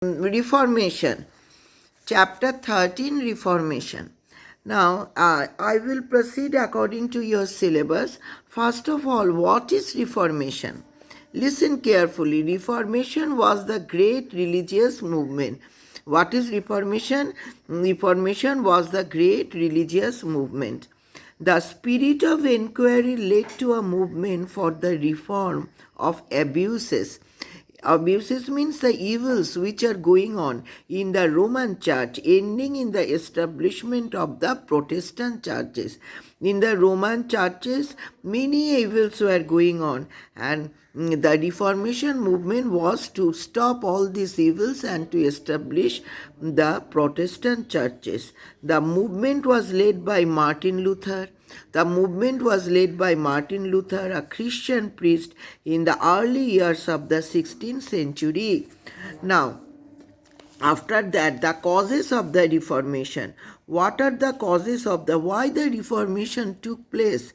Reformation. Chapter 13, Reformation. Now, I will proceed according to your syllabus. First of all, what is Reformation? Listen carefully. Reformation was the great religious movement. What is Reformation? Reformation was the great religious movement. The spirit of inquiry led to a movement for the reform of abuses. Abuses means the evils which are going on in the Roman Church, ending in the establishment of the Protestant churches. In the Roman churches, many evils were going on, and the Reformation movement was to stop all these evils and to establish the Protestant churches. The movement was led by Martin Luther. The movement was led by Martin Luther, a Christian priest in the early years of the 16th century. Now, after that, the causes of the Reformation. What are the causes of why the Reformation took place?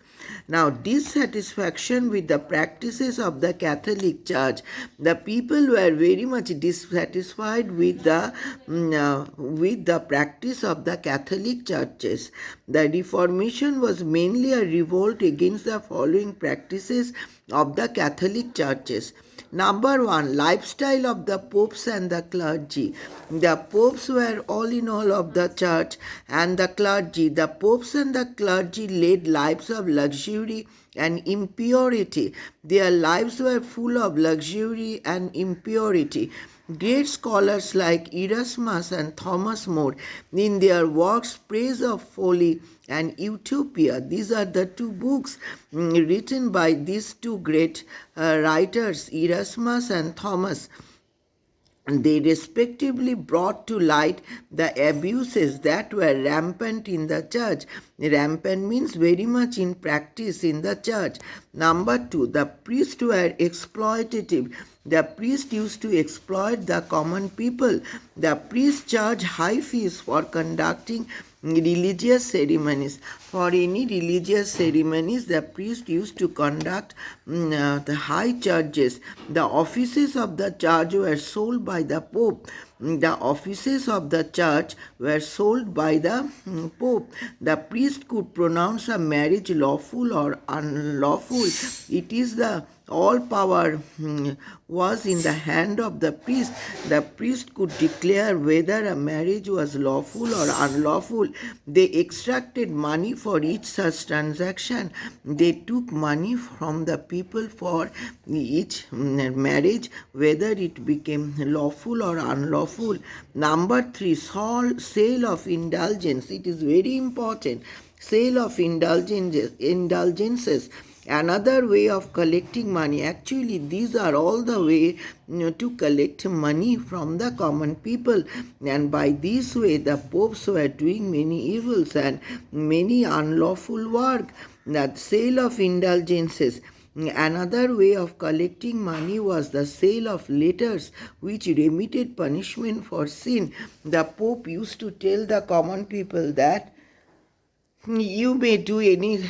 Now, dissatisfaction with the practices of the Catholic Church. The people were very much dissatisfied with the practice of the Catholic churches. The Reformation was mainly a revolt against the following practices of the Catholic churches. Number one, lifestyle of the popes and the clergy. The popes were all in all of the church and the clergy. The popes and the clergy led lives of luxury and impurity. Their lives were full of luxury and impurity. Great scholars like Erasmus and Thomas More, in their works Praise of Folly and Utopia, these are the two books written by these two great writers, Erasmus and Thomas. They respectively brought to light the abuses that were rampant in the church. Rampant means very much in practice in the church. Number two, the priests were exploitative. The priest used to exploit the common people. The priests charged high fees for conducting religious ceremonies. For any religious ceremonies, the priest used to conduct the high charges. The offices of the church were sold by the Pope. The offices of the church were sold by the Pope. The priest could pronounce a marriage lawful or unlawful. It is the all power was in the hand of the priest. The priest could declare whether a marriage was lawful or unlawful. They extracted money for each such transaction. They took money from the people for each marriage, whether it became lawful or unlawful. Number three, sale of indulgence. It is very important. Sale of indulgences. Another way of collecting money. Actually, these are all the way to collect money from the common people, and by this way the popes were doing many evils and many unlawful work. The sale of indulgences. Another way of collecting money was the sale of letters which remitted punishment for sin. The Pope used to tell the common people that you may do any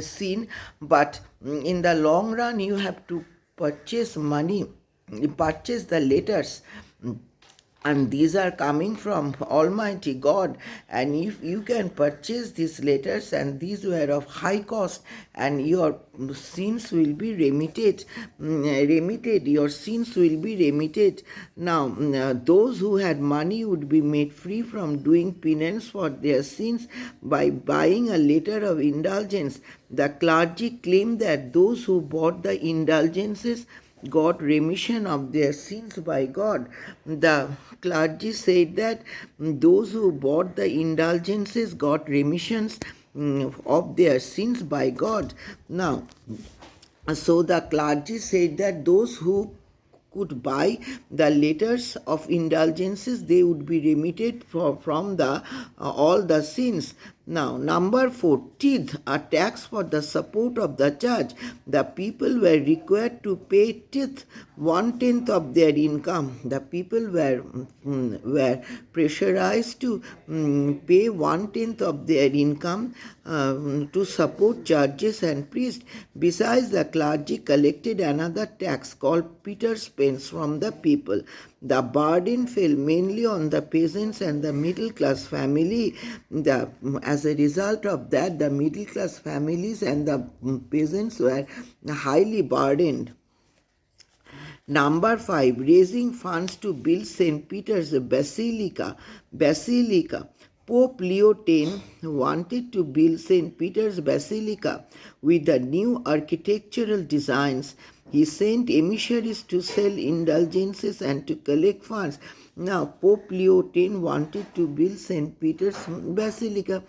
sin, but in the long run you have to purchase money, purchase the letters, and these are coming from Almighty God, and if you can purchase these letters, and these were of high cost, and your sins will be remitted, your sins will be remitted. Now, those who had money would be made free from doing penance for their sins by buying a letter of indulgence. The clergy claimed that those who bought the indulgences got remission of their sins by God. The clergy said that those who bought the indulgences got remissions of their sins by God. Now, so the clergy said that those who could buy the letters of indulgences, they would be remitted from the all the sins. Now, number 4, tithe, a tax for the support of the church. The people were required to pay tithe, 1/10 of their income. The people were pressurized to pay 1/10 of their income to support churches and priests. Besides, the clergy collected another tax called Peter's pence from the people. The burden fell mainly on the peasants and the middle class family. As a result of that, the middle class families and the peasants were highly burdened. Number 5, raising funds to build St. Peter's Basilica. Pope Leo X wanted to build St. Peter's Basilica with the new architectural designs. He sent emissaries to sell indulgences and to collect funds. Now, Pope Leo X wanted to build St. Peter's Basilica.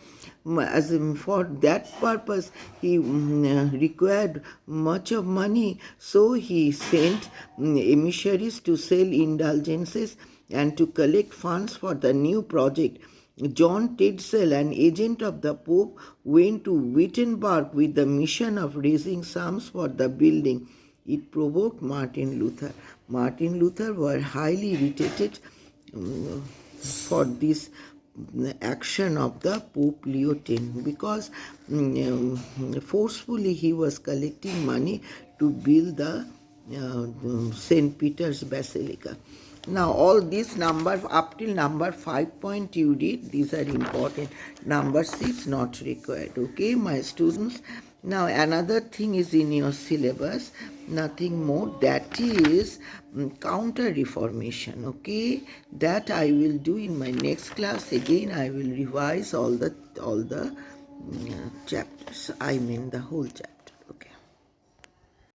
For that purpose, he required much of money, so he sent emissaries to sell indulgences and to collect funds for the new project. John Tetzel, an agent of the Pope, went to Wittenberg with the mission of raising sums for the building. It provoked Martin Luther. Martin Luther were highly irritated for this action of the Pope Leo X, because forcefully he was collecting money to build the St. Peter's Basilica. Now all these numbers up till number 5 point you read, these are important. Number 6 not required. Okay, my students. Now another thing is in your syllabus, nothing more, that is counter reformation. Okay, that I will do in my next class. Again I will revise all the chapters, I mean the whole chapter.